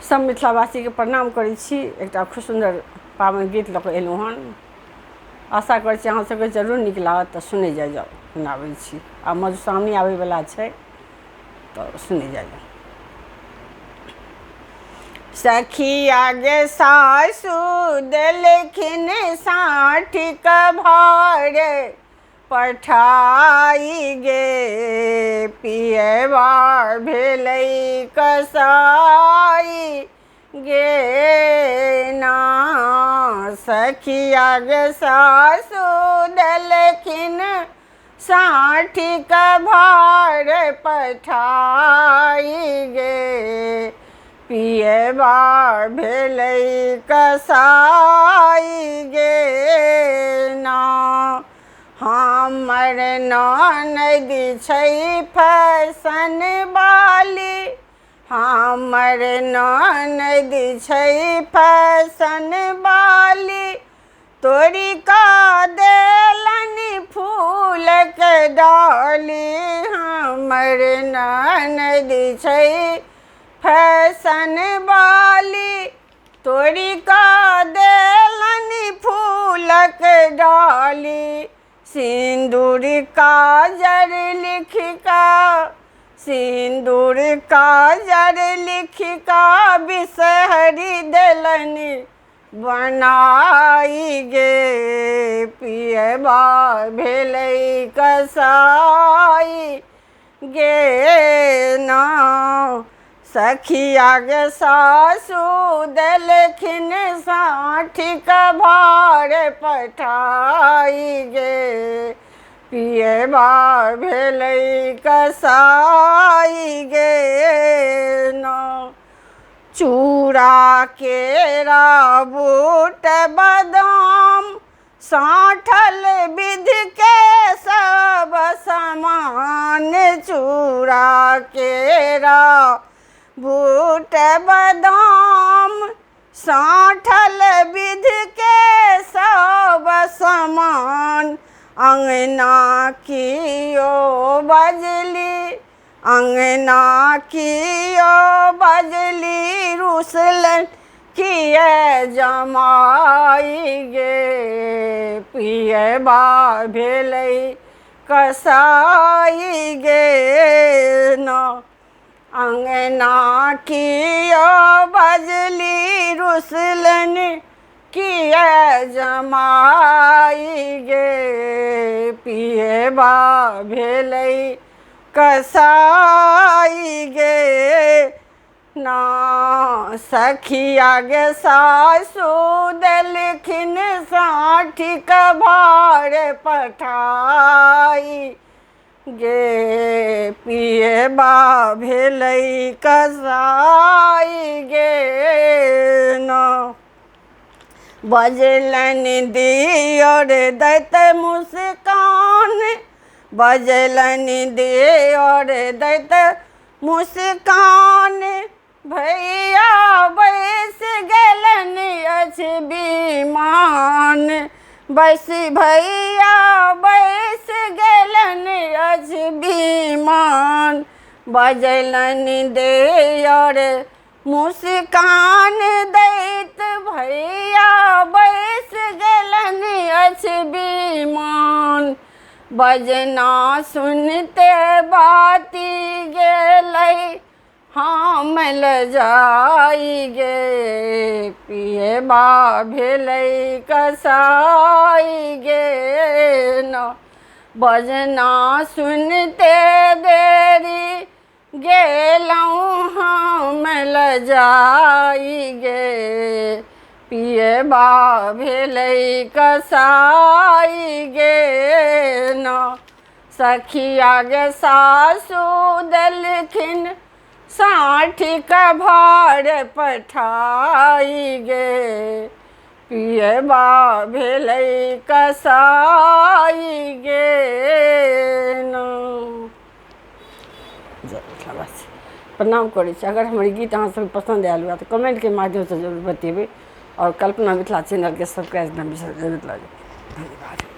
सब मिथिलावासी के प्रणाम करै छी। एकटा खूब सुंदर पावन गीत लऽ कऽ एलहुँ हन। आशा करै छी अहाँ सबके जरूर नीक लागत, तऽ सुनै जाउ सुनाबै छी। आ मधुश्रावणी आबैवला छै तऽ सुनै जाउ। सखिया गे सासु देलखिन साँठिक भार, पठाई गे पियबा भेलै कसाई गे ना। सखिया गे सासु देलखिन साँठिक भार, पठाई गे पियबा भेलै कसाई गे ना। हमर ननद छै फैशन वाली, हमर ननद छै फैशन वाली, तोरी का देलनि फूल के डाली। हमर ननद छै फैशन वाली, तोरी का देलनि फूल के डाली। सिंदूर काजर लिख का, सिंदूर काजर लिख का, बिसहरी देलनि बनाई गे पियबा भेलै कसाई गे ना। सखिया गे सासु देलखिन साँठिक भार, पठाई गे पियबा भेलै कसाई गे ना। चूड़ा केरा बूट बादाम, साँठल विध के सब समान। चूड़ा केरा बूट बादाम, साँठल विध के सब समान। अंगना कियो बजली, अंगना कियो बजली, रुसलन किए जमाई गे पियबा भेलै कसाई गे ना। अंगना कियो बजली, रुसलन किए जमाई गे पियबा भेलै कसाई गे ना। सखिया गे सासु देलखिन साँठिक भार, पठाई गे पियबा भेलै कसाई गे ना। बजलनि दियर दैत मुस्कान, बजलनि दियर दैत मुस्कान, भैया बैस गेलनि अछि विमान। भैया बैस गेलनि अछि विमान। बजलनि दियर मुस्कान दैत, भैया बैस गेलनि अछि विमान। बजना सुनते बाती गेलै हम लजाई गे पियबा भेलै कसाई गे ना। बजना सुनते देरी गेलहुँ हम लजाई गे पियबा भेलै कसाई गे ना। सखिया गे सासु देलखिन साँठिक भार, पठाई गे पियबा भेलै कसाई गे ना। प्रणाम करै छी। अगर हमर गीत अहाँ सबके पसन्द आयल हुआ तऽ कमेंटके माध्यमसँ जरूर बतेबै, और कल्पना मिथिला चैनलके सब्सक्राइब करना जरूर। धन्यवाद।